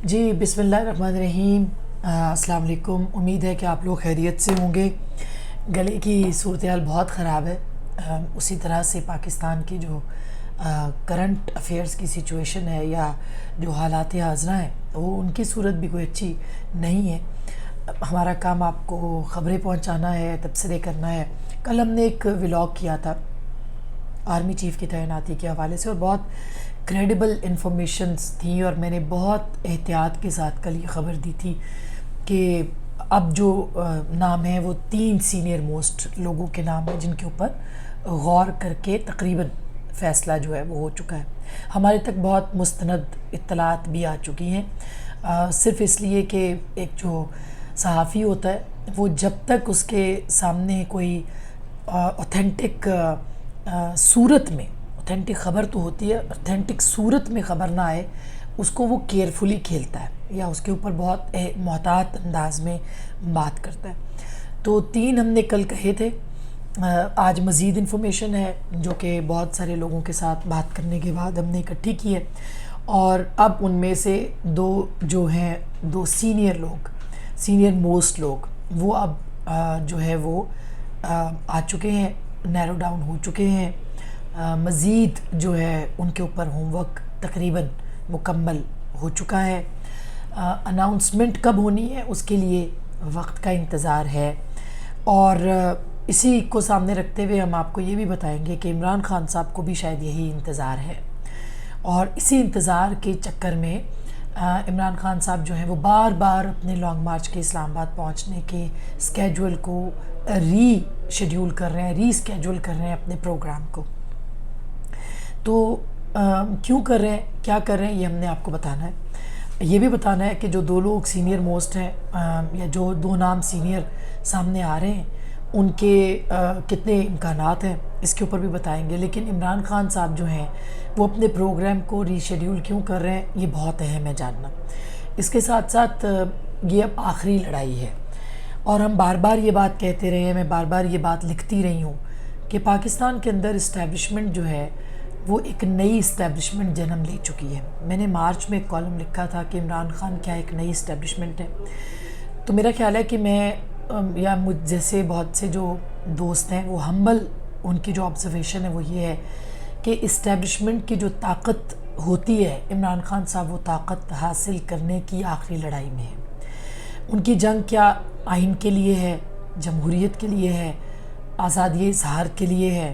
جی بسم اللہ الرحمن الرحیم۔ السلام علیکم۔ امید ہے کہ آپ لوگ خیریت سے ہوں گے۔ گلے کی صورتحال بہت خراب ہے۔ اسی طرح سے پاکستان کی جو کرنٹ افیئرز کی سچویشن ہے یا جو حالات حاضرہ ہیں وہ ان کی صورت بھی کوئی اچھی نہیں ہے۔ ہمارا کام آپ کو خبریں پہنچانا ہے، تبصرے کرنا ہے۔ کل ہم نے ایک ولاگ کیا تھا آرمی چیف کی تعیناتی کے حوالے سے، اور بہت کریڈیبل انفارمیشنز تھیں، اور میں نے بہت احتیاط کے ساتھ کل یہ خبر دی تھی کہ اب جو نام ہے وہ 3 سینئر موسٹ لوگوں کے نام ہیں جن کے اوپر غور کر کے تقریباً فیصلہ جو ہے وہ ہو چکا ہے۔ ہمارے تک بہت مستند اطلاعات بھی آ چکی ہیں، صرف اس لیے کہ ایک جو صحافی ہوتا ہے وہ جب تک اس کے سامنے کوئی اوتھینٹک صورت میں، اوتھینٹک خبر تو ہوتی ہے، اوتھینٹک صورت میں خبر نہ آئے اس کو وہ کیئرفلی کھیلتا ہے یا اس کے اوپر بہت محتاط انداز میں بات کرتا ہے۔ تو 3 ہم نے کل کہے تھے۔ آج مزید انفارمیشن ہے جو کہ بہت سارے لوگوں کے ساتھ بات کرنے کے بعد ہم نے اکٹھی کی ہے، اور اب ان میں سے 2 جو ہیں، 2 سینئر موسٹ لوگ وہ اب جو ہے وہ آ چکے ہیں، نیرو ڈاؤن ہو چکے ہیں۔ مزید جو ہے ان کے اوپر ہوم ورک تقریباً مکمل ہو چکا ہے۔ اناؤنسمنٹ کب ہونی ہے اس کے لیے وقت کا انتظار ہے، اور اسی کو سامنے رکھتے ہوئے ہم آپ کو یہ بھی بتائیں گے کہ عمران خان صاحب کو بھی شاید یہی انتظار ہے، اور اسی انتظار کے چکر میں عمران خان صاحب جو ہیں وہ بار بار اپنے لانگ مارچ کے اسلام آباد پہنچنے کے اسکیجول کو ری شیڈیول کر رہے ہیں، ری اسکیجول کر رہے ہیں اپنے پروگرام کو۔ تو کیوں کر رہے ہیں، کیا کر رہے ہیں، یہ ہم نے آپ کو بتانا ہے۔ یہ بھی بتانا ہے کہ جو 2 لوگ سینئر موسٹ ہیں یا جو 2 نام سینئر سامنے آ رہے ہیں ان کے کتنے امکانات ہیں اس کے اوپر بھی بتائیں گے۔ لیکن عمران خان صاحب جو ہیں وہ اپنے پروگرام کو ری شیڈیول کیوں کر رہے ہیں یہ بہت اہم ہے جاننا۔ اس کے ساتھ ساتھ یہ اب آخری لڑائی ہے، اور ہم بار بار یہ بات کہتے رہے ہیں، میں بار بار یہ بات لکھتی رہی ہوں کہ پاکستان کے اندر اسٹیبلشمنٹ جو ہے وہ ایک نئی اسٹیبلشمنٹ جنم لے چکی ہے۔ میں نے مارچ میں ایک کالم لکھا تھا کہ عمران خان کیا ایک نئی اسٹیبلشمنٹ ہے، تو میرا خیال ہے کہ میں یا مجھ جیسے بہت سے جو دوست ہیں وہ ہمبل، ان کی جو آبزرویشن ہے وہ یہ ہے کہ اسٹیبلشمنٹ کی جو طاقت ہوتی ہے، عمران خان صاحب وہ طاقت حاصل کرنے کی آخری لڑائی میں ہے۔ ان کی جنگ کیا آئین کے لیے ہے، جمہوریت کے لیے ہے، آزادی اظہار کے لیے ہے؟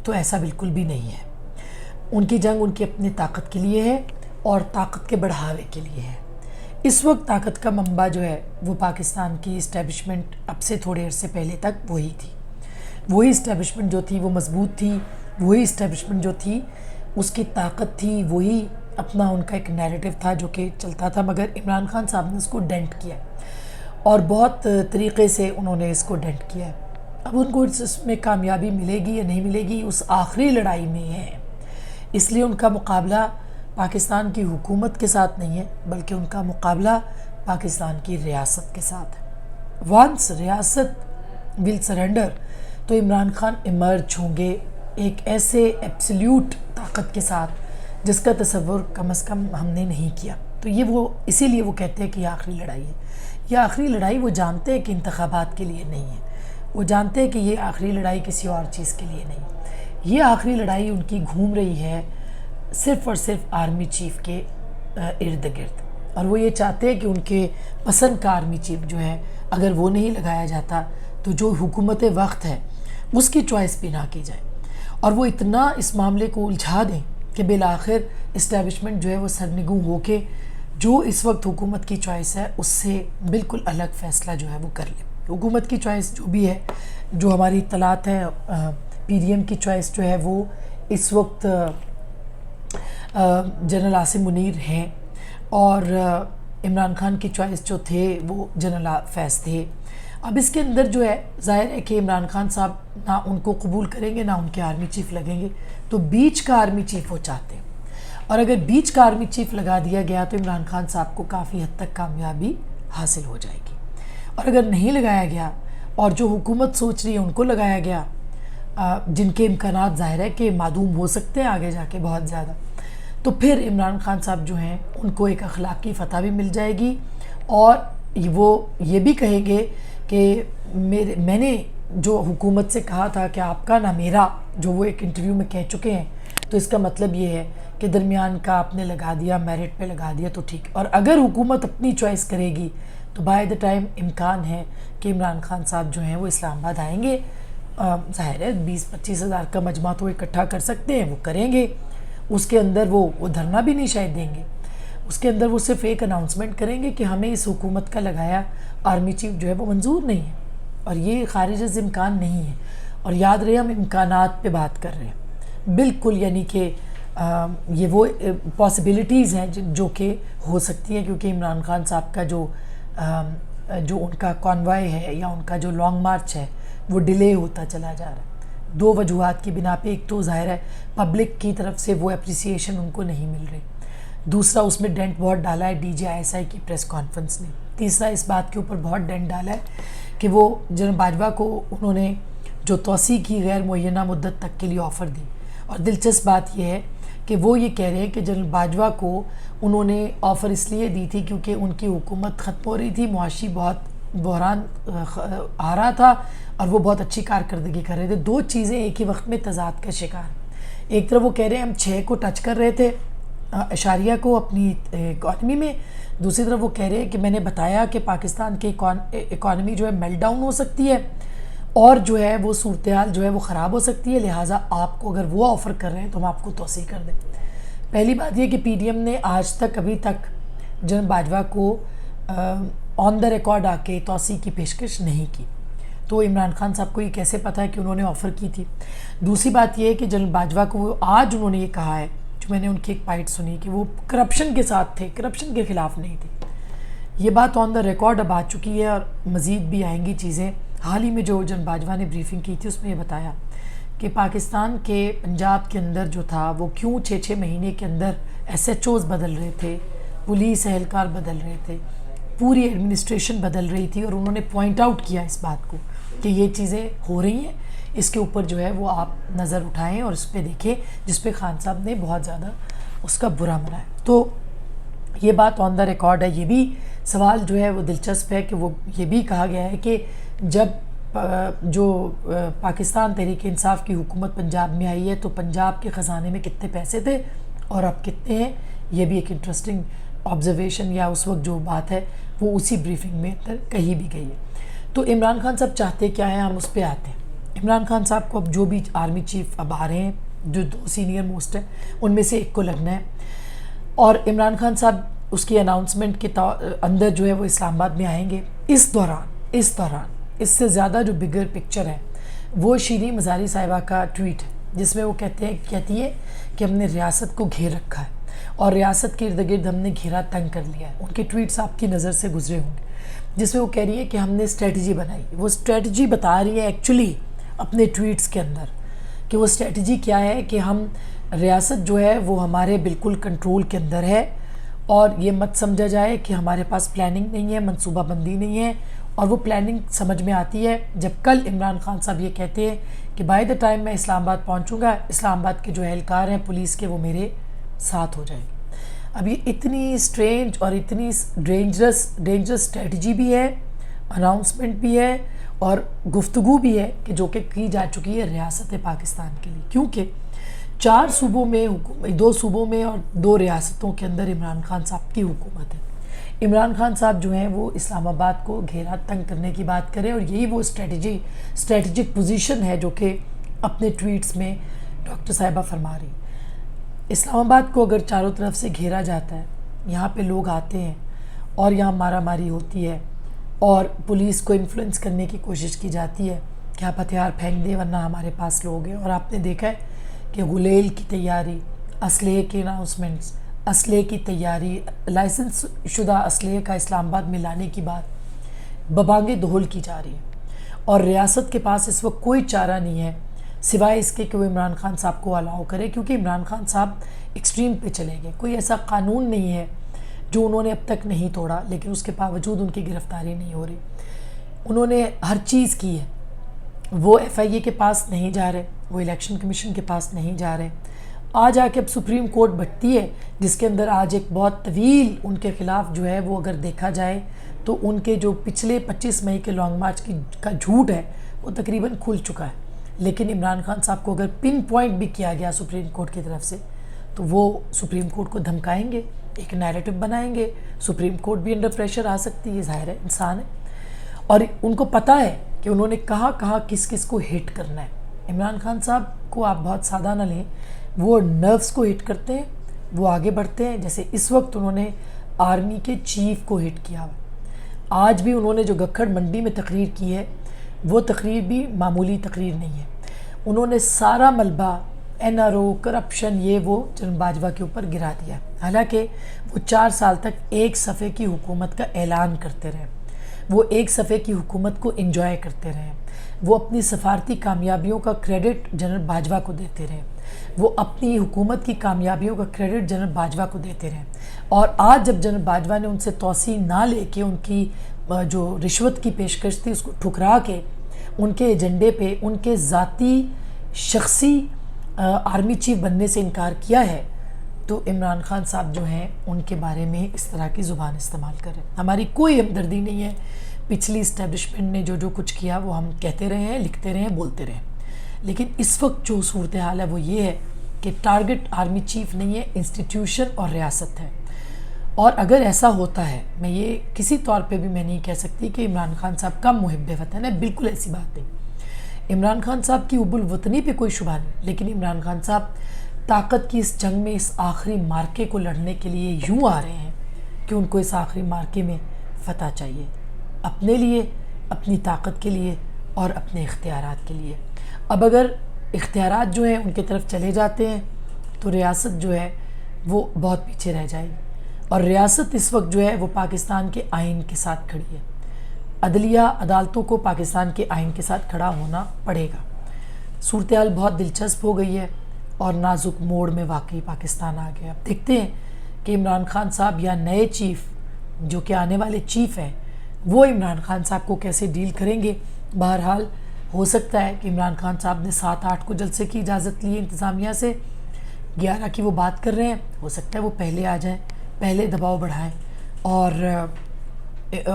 تو ایسا بالکل بھی نہیں ہے۔ ان کی جنگ ان کی اپنی طاقت کے لیے ہے اور طاقت کے بڑھاوے کے لیے ہے۔ اس وقت طاقت کا منبع جو ہے وہ پاکستان کی اسٹیبلشمنٹ اب سے تھوڑے عرصے پہلے تک وہی تھی۔ وہی اسٹیبلشمنٹ جو تھی وہ مضبوط تھی، وہی اسٹیبلشمنٹ جو تھی اس کی طاقت تھی، وہی اپنا ان کا ایک نیریٹو تھا جو کہ چلتا تھا، مگر عمران خان صاحب نے اس کو ڈینٹ کیا اور بہت طریقے سے انہوں نے اس کو ڈینٹ کیا ہے۔ اب ان کو اس میں کامیابی ملے گی یا نہیں ملے گی اس آخری لڑائی میں ہے، اس لیے ان کا مقابلہ پاکستان کی حکومت کے ساتھ نہیں ہے بلکہ ان کا مقابلہ پاکستان کی ریاست کے ساتھ ہے۔ وانس ریاست ول سرنڈر تو عمران خان ایمرج ہوں گے ایک ایسے ایبسلیوٹ طاقت کے ساتھ جس کا تصور کم از کم ہم نے نہیں کیا۔ تو یہ وہ اسی لیے وہ کہتے ہیں کہ یہ آخری لڑائی ہے۔ یہ آخری لڑائی وہ جانتے ہیں کہ انتخابات کے لیے نہیں ہے، وہ جانتے ہیں کہ یہ آخری لڑائی کسی اور چیز کے لیے نہیں۔ یہ آخری لڑائی ان کی گھوم رہی ہے صرف اور صرف آرمی چیف کے ارد گرد، اور وہ یہ چاہتے ہیں کہ ان کے پسند کا آرمی چیف جو ہے اگر وہ نہیں لگایا جاتا تو جو حکومت وقت ہے اس کی چوائس بھی نہ کی جائے، اور وہ اتنا اس معاملے کو الجھا دیں کہ بالآخر اسٹیبلشمنٹ جو ہے وہ سرنگوں ہو کے جو اس وقت حکومت کی چوائس ہے اس سے بالکل الگ فیصلہ جو ہے وہ کر لے۔ حکومت کی چوائس جو بھی ہے، جو ہماری اطلاعات ہیں، پی ڈی ایم کی چوائس جو ہے وہ اس وقت جنرل عاصم منیر ہیں، اور عمران خان کی چوائس جو تھے وہ جنرل فیض تھے۔ اب اس کے اندر جو ہے ظاہر ہے کہ عمران خان صاحب نہ ان کو قبول کریں گے نہ ان کے آرمی چیف لگیں گے، تو بیچ کا آرمی چیف وہ چاہتے ہیں، اور اگر بیچ کا آرمی چیف لگا دیا گیا تو عمران خان صاحب کو کافی حد تک کامیابی حاصل ہو جائے گی، اور اگر نہیں لگایا گیا اور جو حکومت سوچ رہی ہے ان کو لگایا گیا، جن کے امکانات ظاہر ہے کہ معدوم ہو سکتے ہیں آگے جا کے بہت زیادہ، تو پھر عمران خان صاحب جو ہیں ان کو ایک اخلاقی فتح بھی مل جائے گی، اور وہ یہ بھی کہیں گے کہ میں نے جو حکومت سے کہا تھا کہ آپ کا نہ میرا، جو وہ ایک انٹرویو میں کہہ چکے ہیں، تو اس کا مطلب یہ ہے کہ درمیان کا آپ نے لگا دیا، میرٹ پہ لگا دیا تو ٹھیک۔ اور اگر حکومت اپنی چوائس کرے گی تو بائی دا ٹائم امکان ہے کہ عمران خان صاحب جو ہیں وہ اسلام آباد آئیں گے۔ ظاہر ہے 20-25 ہزار کا مجمع تو اکٹھا کر سکتے ہیں، وہ کریں گے۔ اس کے اندر وہ دھرنا بھی نہیں شاید دیں گے، اس کے اندر وہ صرف ایک اناؤنسمنٹ کریں گے کہ ہمیں اس حکومت کا لگایا آرمی چیف جو ہے وہ منظور نہیں ہے، اور یہ خارج از امکان نہیں ہے۔ اور یاد رہے ہم امکانات پہ بات کر رہے ہیں بالکل، یعنی کہ یہ وہ پاسبلٹیز ہیں جو کہ ہو سکتی ہیں، کیونکہ عمران خان صاحب کا جو ان کا کانوائے ہے یا ان کا جو لانگ مارچ ہے وہ ڈیلے ہوتا چلا جا رہا ہے، دو وجوہات کی بنا پہ۔ ایک تو ظاہر ہے پبلک کی طرف سے وہ اپریسیشن ان کو نہیں مل رہی، دوسرا اس میں ڈینٹ بہت ڈالا ہے D G I S I کی پریس کانفرنس نے، تیسرا اس بات کے اوپر بہت ڈینٹ ڈالا ہے کہ وہ جنرل باجوہ کو انہوں نے جو توسیع کی غیر معینہ مدت تک کے لیے آفر دی، اور دلچسپ بات یہ ہے کہ وہ یہ کہہ رہے ہیں کہ جنرل باجوہ کو انہوں نے آفر اس لیے دی تھی کیونکہ ان کی حکومت ختم ہو رہی تھی، معاشی بہت بحران آ رہا تھا، اور وہ بہت اچھی کارکردگی کر رہے تھے۔ دو چیزیں ایک ہی وقت میں تضاد کا شکار۔ ایک طرف وہ کہہ رہے ہیں ہم 6 کو ٹچ کر رہے تھے اشاریہ کو اپنی اکانومی میں، دوسری طرف وہ کہہ رہے ہیں کہ میں نے بتایا کہ پاکستان کی اکانومی جو ہے میلٹ ڈاؤن ہو سکتی ہے، اور جو ہے وہ صورتحال جو ہے وہ خراب ہو سکتی ہے، لہٰذا آپ کو اگر وہ آفر کر رہے ہیں تو ہم آپ کو توسیع کر دیں۔ پہلی بات یہ کہ پی ڈی ایم نے آج تک ابھی تک جنرل باجوہ کو آن دا ریکارڈ آ کے توسیع کی پیشکش نہیں کی، تو عمران خان صاحب کو یہ کیسے پتہ ہے کہ انہوں نے آفر کی تھی؟ دوسری بات یہ ہے کہ جنرل باجوہ کو آج انہوں نے یہ کہا ہے، جو میں نے ان کی ایک بائٹ سنی، کہ وہ کرپشن کے ساتھ تھے، کرپشن کے خلاف نہیں تھے۔ یہ بات آن دا ریکارڈ اب آ چکی ہے، اور مزید بھی آئیں گی چیزیں۔ حال ہی میں جو جنرل باجوہ نے بریفنگ کی تھی اس میں یہ بتایا کہ پاکستان کے پنجاب کے اندر جو تھا وہ کیوں 6 مہینے کے اندر ایس ایچ اوز بدل رہے تھے، پولیس اہلکار بدل رہے تھے، پوری ایڈمنسٹریشن بدل رہی تھی، اور انہوں نے پوائنٹ آؤٹ کیا اس بات کو کہ یہ چیزیں ہو رہی ہیں، اس کے اوپر جو ہے وہ آپ نظر اٹھائیں اور اس پہ دیکھیں، جس پہ خان صاحب نے بہت زیادہ اس کا برا منایا۔ تو یہ بات آن دا ریکارڈ ہے۔ یہ بھی سوال جو ہے وہ دلچسپ ہے کہ وہ یہ بھی کہا گیا ہے کہ جب جو پاکستان تحریک انصاف کی حکومت پنجاب میں آئی ہے تو پنجاب کے خزانے میں کتنے پیسے تھے اور اب کتنے ہیں، یہ بھی ایک انٹرسٹنگ آبزرویشن یا اس وقت جو بات ہے وہ اسی بریفنگ میں کہی بھی گئی ہے۔ تو عمران خان صاحب چاہتے کیا ہیں، ہم اس پہ آتے ہیں۔ عمران خان صاحب کو اب جو بھی آرمی چیف اب آ رہے ہیں، جو 2 سینئر موسٹ ہیں، ان میں سے ایک کو لگنا ہے، اور عمران خان صاحب اس کی اناؤنسمنٹ کے اندر جو ہے وہ اسلام آباد میں آئیں گے۔ اس دوران اس سے زیادہ جو بگر پکچر ہے وہ شیریں مزاری صاحبہ کا ٹویٹ ہے، جس میں وہ کہتی ہے کہ ہم نے ریاست کو گھیر رکھا ہے اور ریاست کے ارد گرد ہم نے گھیرا تنگ کر لیا ہے۔ ان کے ٹویٹس آپ کی نظر سے گزرے ہوں گے، جس میں وہ کہہ رہی ہے کہ ہم نے اسٹریٹجی بنائی۔ وہ اسٹریٹجی بتا رہی ہے ایکچولی اپنے ٹویٹس کے اندر کہ وہ اسٹریٹجی کیا ہے کہ ہم ریاست جو ہے وہ ہمارے بالکل کنٹرول کے اندر ہے، اور یہ مت سمجھا جائے کہ ہمارے پاس پلاننگ نہیں ہے، منصوبہ بندی نہیں ہے، اور وہ پلاننگ سمجھ میں آتی ہے جب کل عمران خان صاحب یہ کہتے ہیں کہ بائی دا ٹائم میں اسلام آباد پہنچوں گا، اسلام آباد کے جو اہلکار ہیں پولیس کے وہ میرے ساتھ ہو جائیں گے۔ اب یہ اتنی اسٹرینج اور اتنی ڈینجرس اسٹریٹجی بھی ہے، اناؤنسمنٹ بھی ہے، اور گفتگو بھی ہے کہ جو کہ کی جا چکی ہے ریاست پاکستان کے لیے، کیونکہ 4 صوبوں میں 2 صوبوں میں اور 2 ریاستوں کے اندر عمران خان صاحب کی حکومت ہے۔ عمران خان صاحب جو ہیں وہ اسلام آباد کو گھیرا تنگ کرنے کی بات کریں، اور یہی وہ اسٹریٹجک پوزیشن ہے جو کہ اپنے ٹویٹس میں ڈاکٹر صاحبہ فرما رہی۔ اسلام آباد کو اگر چاروں طرف سے گھیرا جاتا ہے، یہاں پہ لوگ آتے ہیں اور یہاں مارا ماری ہوتی ہے، اور پولیس کو انفلوئنس کرنے کی کوشش کی جاتی ہے کہ آپ ہتھیار پھینک دیں ورنہ ہمارے پاس لوگ ہیں، اور آپ نے دیکھا ہے کہ غلیل کی تیاری، اسلحے کے اناؤنسمنٹس، اسلحے کی تیاری، لائسنس شدہ اسلحے کا اسلام آباد میں لانے کی بات ببانگے دہل کی جا رہی ہے، اور ریاست کے پاس اس وقت کوئی چارہ نہیں ہے سوائے اس کے کہ وہ عمران خان صاحب کو الاؤ کرے، کیونکہ عمران خان صاحب ایکسٹریم پہ چلے گئے۔ کوئی ایسا قانون نہیں ہے جو انہوں نے اب تک نہیں توڑا، لیکن اس کے باوجود ان کی گرفتاری نہیں ہو رہی۔ انہوں نے ہر چیز کی ہے، وہ ایف آئی اے کے پاس نہیں جا رہے، وہ الیکشن کمیشن کے پاس نہیں جا رہے، آج آ کے اب سپریم کورٹ بٹتی ہے، جس کے اندر آج ایک بہت طویل ان کے خلاف جو ہے وہ اگر دیکھا جائے تو ان کے جو پچھلے 25 مئی کے لانگ مارچ کا جھوٹ ہے وہ تقریباً کھل چکا ہے. لیکن عمران خان صاحب کو اگر پن پوائنٹ بھی کیا گیا سپریم کورٹ کی طرف سے تو وہ سپریم کورٹ کو دھمکائیں گے، ایک نیریٹو بنائیں گے. سپریم کورٹ بھی انڈر پریشر آ سکتی ہے، ظاہر ہے انسان ہے، اور ان کو پتہ ہے کہ انہوں نے کہاں کس کس کو ہٹ کرنا ہے. عمران خان صاحب کو آپ بہت سادہ نہ لیں، وہ نروز کو ہٹ کرتے ہیں، وہ آگے بڑھتے ہیں. جیسے اس وقت انہوں نے آرمی کے چیف کو ہٹ کیا. آج بھی انہوں نے جو گکھڑ منڈی میں تقریر کی ہے وہ تقریر بھی معمولی تقریر نہیں ہے. انہوں نے سارا ملبہ NRO کرپشن یہ وہ جنرل باجوہ کے اوپر گرا دیا. حالانکہ وہ 4 سال تک ایک صفحے کی حکومت کا اعلان کرتے رہے، وہ ایک صفحے کی حکومت کو انجوائے کرتے رہے، وہ اپنی سفارتی کامیابیوں کا کریڈٹ جنرل باجوہ کو دیتے رہے، وہ اپنی حکومت کی کامیابیوں کا کریڈٹ جنرل باجوہ کو دیتے رہے. اور آج جب جنرل باجوہ نے ان سے توسیع نہ لے کے ان کی جو رشوت کی پیشکش تھی اس کو ٹھکرا کے ان کے ایجنڈے پہ ان کے ذاتی شخصی آرمی چیف بننے سے انکار کیا ہے، تو عمران خان صاحب جو ہیں ان کے بارے میں اس طرح کی زبان استعمال کر رہے ہیں. ہماری کوئی ہمدردی نہیں ہے، پچھلی اسٹیبلشمنٹ نے جو کچھ کیا وہ ہم کہتے رہے ہیں، لکھتے رہے ہیں، بولتے رہے ہیں. لیکن اس وقت جو صورتحال ہے وہ یہ ہے کہ ٹارگٹ آرمی چیف نہیں ہے، انسٹیٹیوشن اور ریاست ہے. اور اگر ایسا ہوتا ہے، میں یہ کسی طور پہ بھی میں نہیں کہہ سکتی کہ عمران خان صاحب کم محب وطن ہے، بالکل ایسی بات نہیں. عمران خان صاحب کی حب الوطنی پہ کوئی شبہ نہیں، لیکن عمران خان صاحب طاقت کی اس جنگ میں اس آخری مارکے کو لڑنے کے لیے یوں آ رہے ہیں کہ ان کو اس آخری مارکے میں فتح چاہیے، اپنے لیے، اپنی طاقت کے لیے اور اپنے اختیارات کے لیے. اب اگر اختیارات جو ہیں ان کی طرف چلے جاتے ہیں تو ریاست جو ہے وہ بہت پیچھے رہ جائے گی. اور ریاست اس وقت جو ہے وہ پاکستان کے آئین کے ساتھ کھڑی ہے. عدلیہ عدالتوں کو پاکستان کے آئین کے ساتھ کھڑا ہونا پڑے گا. صورتحال بہت دلچسپ ہو گئی ہے اور نازک موڑ میں واقعی پاکستان آ گیا. اب دیکھتے ہیں کہ عمران خان صاحب یا نئے چیف جو کہ آنے والے چیف ہیں وہ عمران خان صاحب کو کیسے ڈیل کریں گے. بہرحال ہو سکتا ہے کہ عمران خان صاحب نے 7-8 کو جلسے کی اجازت لی ہے انتظامیہ سے، 11 کی وہ بات کر رہے ہیں، ہو سکتا ہے وہ پہلے آ جائیں، پہلے دباؤ بڑھائیں. اور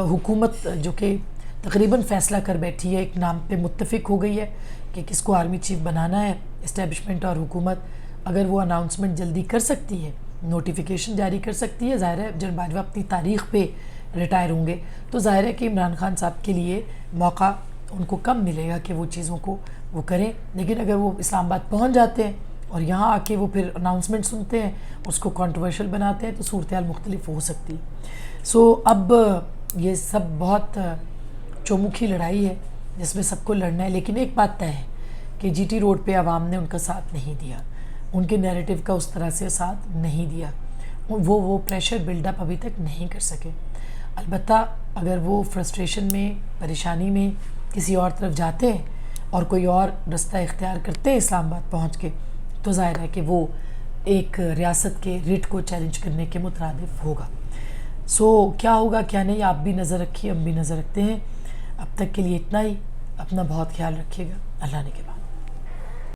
حکومت جو کہ تقریباً فیصلہ کر بیٹھی ہے، ایک نام پہ متفق ہو گئی ہے کہ کس کو آرمی چیف بنانا ہے. اسٹیبلشمنٹ اور حکومت اگر وہ اناؤنسمنٹ جلدی کر سکتی ہے، نوٹیفیکیشن جاری کر سکتی ہے، ظاہر ہے جنرل باجوہ اپنی تاریخ پہ ریٹائر ہوں گے تو ظاہر ہے کہ عمران خان صاحب کے لیے موقع ان کو کم ملے گا کہ وہ چیزوں کو وہ کریں. لیکن اگر وہ اسلام آباد پہنچ جاتے ہیں اور یہاں آ کے وہ پھر اناؤنسمنٹ سنتے ہیں، اس کو کنٹروورشل بناتے ہیں، تو صورتحال مختلف ہو سکتی. اب یہ سب بہت چومکھی لڑائی ہے جس میں سب کو لڑنا ہے. لیکن ایک بات طے ہے کہ جی ٹی روڈ پہ عوام نے ان کا ساتھ نہیں دیا، ان کے نیریٹو کا اس طرح سے ساتھ نہیں دیا، وہ پریشر بلڈ اپ ابھی تک نہیں کر سکے. البتہ اگر وہ فرسٹریشن میں، پریشانی میں کسی اور طرف جاتے ہیں اور کوئی اور رستہ اختیار کرتے ہیں اسلام آباد پہنچ کے، تو ظاہر ہے کہ وہ ایک ریاست کے ریٹ کو چیلنج کرنے کے مترادف ہوگا. کیا ہوگا کیا نہیں، آپ بھی نظر رکھیے، ہم بھی نظر رکھتے ہیں. اب تک کے لیے اتنا ہی. اپنا بہت خیال رکھیے گا. اللہ نے کے بعد.